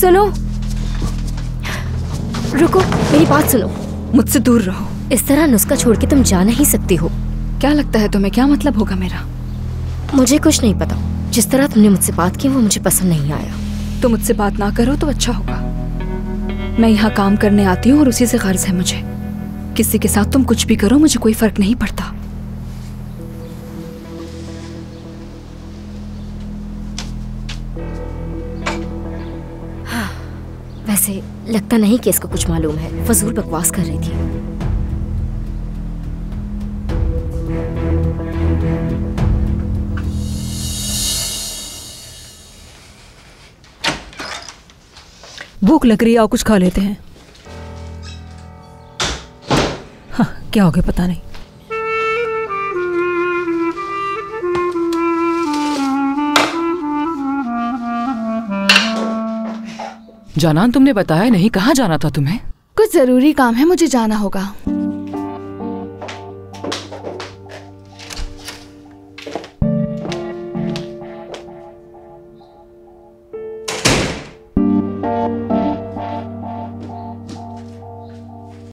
सुनो, रुको, मेरी बात सुनो। मुझसे दूर रहो। इस तरह नुस्खा छोड़ के तुम जा नहीं सकती हो। क्या लगता है तुम्हें, क्या मतलब होगा मेरा? मुझे कुछ नहीं पता। जिस तरह तुमने मुझसे बात की वो मुझे पसंद नहीं आया। तुम मुझसे बात ना करो तो अच्छा होगा। मैं यहाँ काम करने आती हूँ और उसी से गर्ज है मुझे। किसी के साथ तुम कुछ भी करो, मुझे कोई फर्क नहीं पड़ता। वैसे लगता नहीं कि इसको कुछ मालूम है। फजूल बकवास कर रही थी। भूख लग रही है, और कुछ खा लेते हैं। हाँ, क्या हो गया पता नहीं। जानान, तुमने बताया नहीं, कहाँ जाना था तुम्हें? कुछ जरूरी काम है, मुझे जाना होगा।